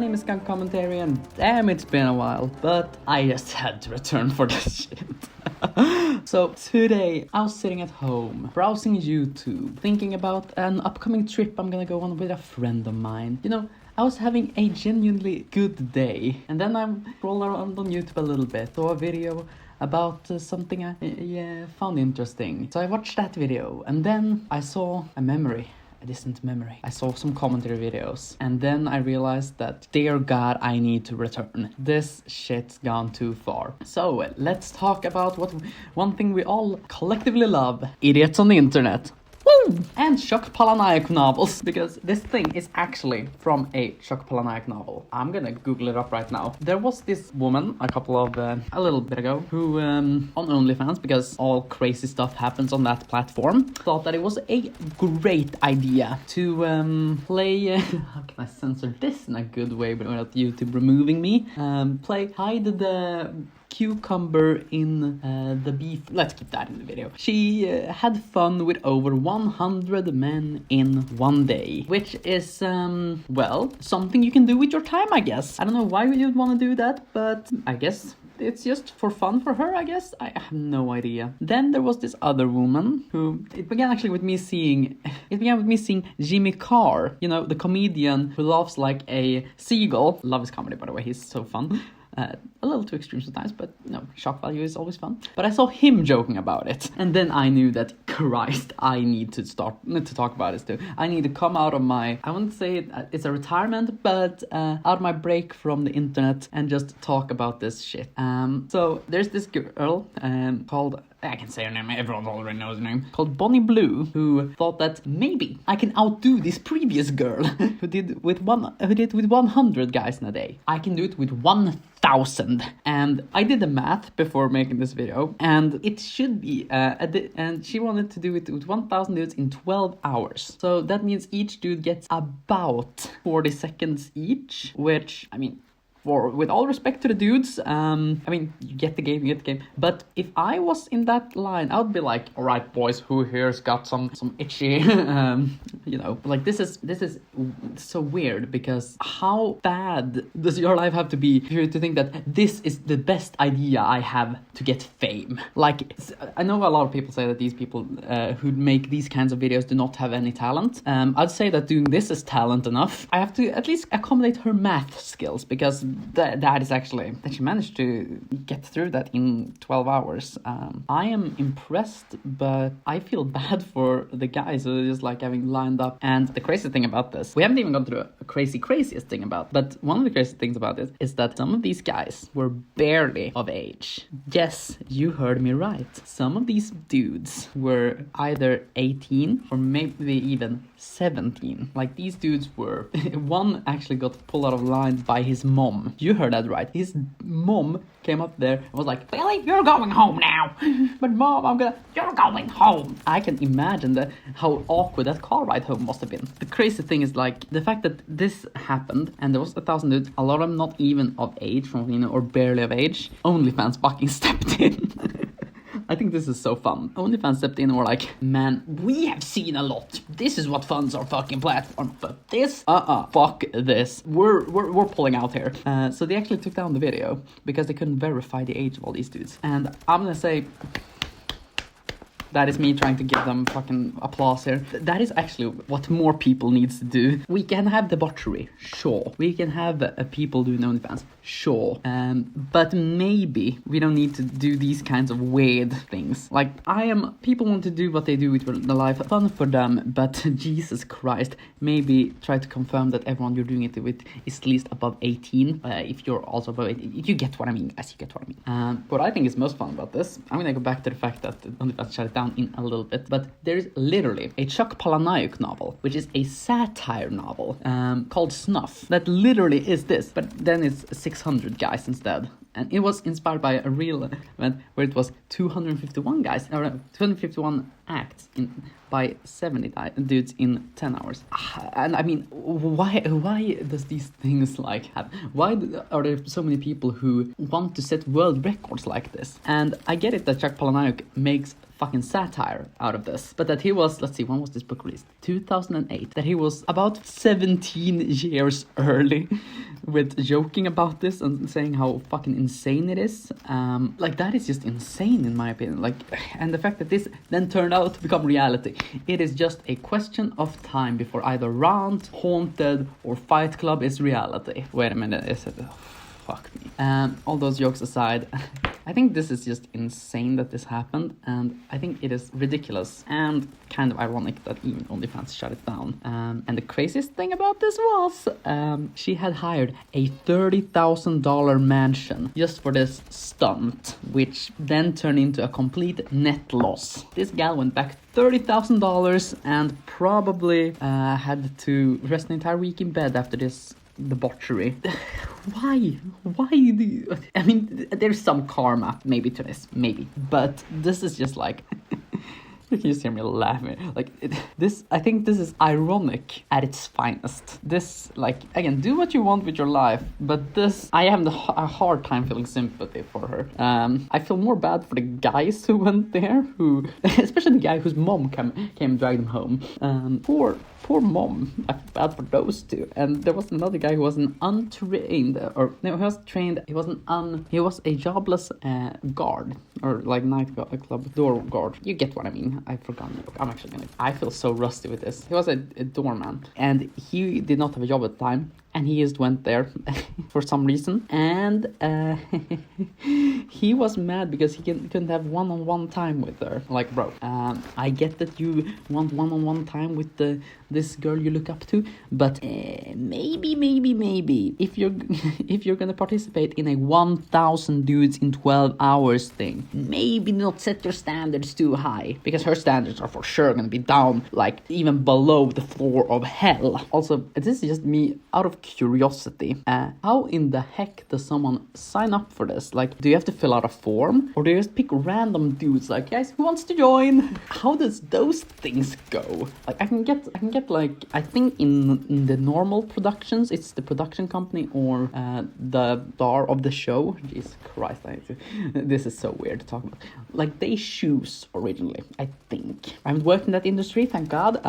name is Skunk Commentary, and damn, it's been a while, but I just had to return for this shit. So today I was sitting at home, browsing YouTube, thinking about an upcoming trip I'm gonna go on with a friend of mine. You know, I was having a genuinely good day, and then I rolled around on YouTube a little bit, saw a video about something I found interesting. So I watched that video, and then I saw a distant memory. I saw some commentary videos, and then I realized that, dear God, I need to return. This shit's gone too far. So let's talk about one thing we all collectively love: idiots on the internet. Woo! And Chuck Palahniuk novels, because this thing is actually from a Chuck Palahniuk novel. I'm gonna Google it up right now. There was this woman a little bit ago who on OnlyFans, because all crazy stuff happens on that platform, thought that it was a great idea to play how can I censor this in a good way without YouTube removing me? Play hide the cucumber in the beef. Let's keep that in the video. She had fun with over 100 men in one day, which is well, something you can do with your time, I guess. I don't know why you'd want to do that, but I guess it's just for fun for her, I guess. I have no idea. Then there was this other woman who, it began with me seeing Jimmy Carr, you know, the comedian who laughs like a seagull. Love his comedy, by the way, he's so fun. A little too extreme sometimes, but no, shock value is always fun. But I saw him joking about it, and then I knew that, Christ, I need to start to talk about this too. I need to come out of my, I wouldn't say it's a retirement, but out of my break from the internet and just talk about this shit. So there's this girl called, I can say her name, everyone already knows her name, called Bonnie Blue, who thought that maybe I can outdo this previous girl who did with 100 guys in a day. I can do it with 1,000. And I did the math before making this video, and it should be and she wanted to do it with 1,000 dudes in 12 hours. So that means each dude gets about 40 seconds each, which, I mean, with all respect to the dudes, I mean, you get the game. But if I was in that line, I would be like, all right, boys, who here's got some itchy, you know, like this is so weird, because how bad does your life have to be here to think that this is the best idea I have to get fame? Like, I know a lot of people say that these people who make these kinds of videos do not have any talent. I'd say that doing this is talent enough. I have to at least accommodate her math skills, because that is actually, that she managed to get through that in 12 hours. I am impressed, but I feel bad for the guys who are just like having lined up. And the crazy thing about this, we haven't even gone through a craziest thing about, but one of the crazy things about this is that some of these guys were barely of age. Yes, you heard me right. Some of these dudes were either 18 or maybe even 17. Like, these dudes were, one actually got pulled out of line by his mom. You heard that right. His mom came up there and was like, Billy, you're going home now. But mom, you're going home. I can imagine how awkward that car ride home must have been. The crazy thing is, like, the fact that this happened and there was 1,000 dudes, a lot of them not even of age, or barely of age. OnlyFans fucking stepped in. I think this is so fun. OnlyFans stepped in and were like, man, we have seen a lot. This is what funds our fucking platform. But this, fuck this. We're pulling out here. So they actually took down the video because they couldn't verify the age of all these dudes. And I'm gonna say, that is me trying to give them fucking applause here. That is actually what more people needs to do. We can have debauchery, sure. We can have people doing OnlyFans, sure. But maybe we don't need to do these kinds of weird things. Like, people want to do what they do with their life, fun for them, but Jesus Christ, maybe try to confirm that everyone you're doing it with is at least above 18. If you're also above 18, you get what I mean, guys, you get what I mean. What I think is most fun about this, I'm gonna go back to the fact that OnlyFans shut it down in a little bit, but there's literally a Chuck Palahniuk novel, which is a satire novel called Snuff, that literally is this, but then it's 600 guys instead. And it was inspired by a real event where it was 251 guys, or 251 acts by 70 dudes in 10 hours. And I mean, why does these things like happen? Why are there so many people who want to set world records like this? And I get it that Chuck Palahniuk makes fucking satire out of this, but that he was, let's see, when was this book released? 2008. That he was about 17 years early with joking about this and saying how fucking insane it is. Like, that is just insane in my opinion. Like, and the fact that this then turned out to become reality. It is just a question of time before either Rant, Haunted, or Fight Club is reality. Wait a minute, is it? Oh, fuck me. All those jokes aside, I think this is just insane that this happened, and I think it is ridiculous and kind of ironic that even OnlyFans shut it down. And the craziest thing about this was she had hired a $30,000 mansion just for this stunt, which then turned into a complete net loss. This gal went back $30,000 and probably had to rest an entire week in bed after this debauchery. Why do you... I mean, there's some karma maybe to this, maybe, but this is just like you can just hear me laughing. Like, I think this is ironic at its finest. This, like, again, do what you want with your life, but this, I have a hard time feeling sympathy for her. I feel more bad for the guys who went there, who, especially the guy whose mom came and dragged him home. Poor mom. I feel bad for those two. And there was another guy who was an untrained, or no, he was trained. He was a jobless guard, or like nightclub door guard. You get what I mean. I forgot. I feel so rusty with this. He was a doorman, and he did not have a job at the time. And he just went there for some reason. And he was mad because he couldn't have one-on-one time with her. Like, bro, I get that you want one-on-one time with this girl you look up to, but maybe if you're gonna participate in a 1,000 dudes in 12 hours thing, maybe not set your standards too high, because her standards are for sure gonna be down, like even below the floor of hell. Also, this is just me out of curiosity. How in the heck does someone sign up for this? Like, do you have to fill out a form, or do you just pick random dudes like, guys, who wants to join? How does those things go? Like, I can get like, I think in the normal productions, it's the production company or the star of the show. Jesus Christ, this is so weird to talk about. Like, they choose originally, I think. I haven't worked in that industry, thank God,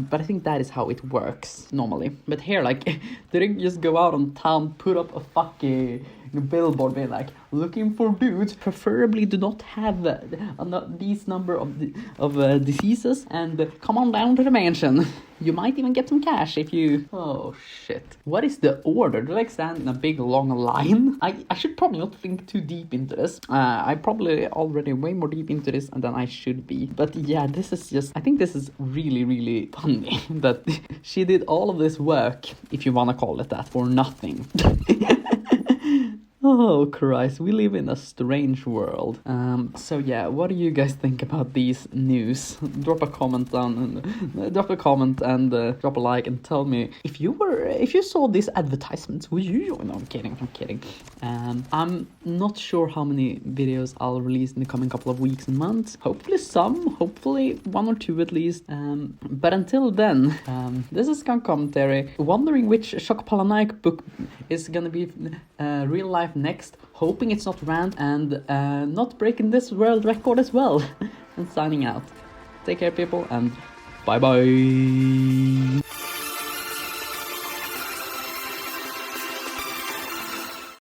but I think that is how it works normally. But here, like, they just go out on town, put up a fucking billboard being like, looking for dudes, preferably do not have these number of diseases, and come on down to the mansion. You might even get some cash if you... Oh, shit. What is the order? Do I stand in a big, long line? I should probably not think too deep into this. I probably already way more deep into this than I should be. But yeah, this is just... I think this is really, really funny that she did all of this work, if you want to call it that, for nothing. Oh Christ, we live in a strange world. So yeah, what do you guys think about these news? Drop a comment and drop a like and tell me if you saw these advertisements, would you join? No, I'm kidding. I'm not sure how many videos I'll release in the coming couple of weeks and months. Hopefully some, hopefully one or two at least. But until then, this is Skunk Commentary, wondering which Chuck Palahniuk book is gonna be real life next, hoping it's not Rant, and not breaking this world record as well. And signing out. Take care, people, and bye bye.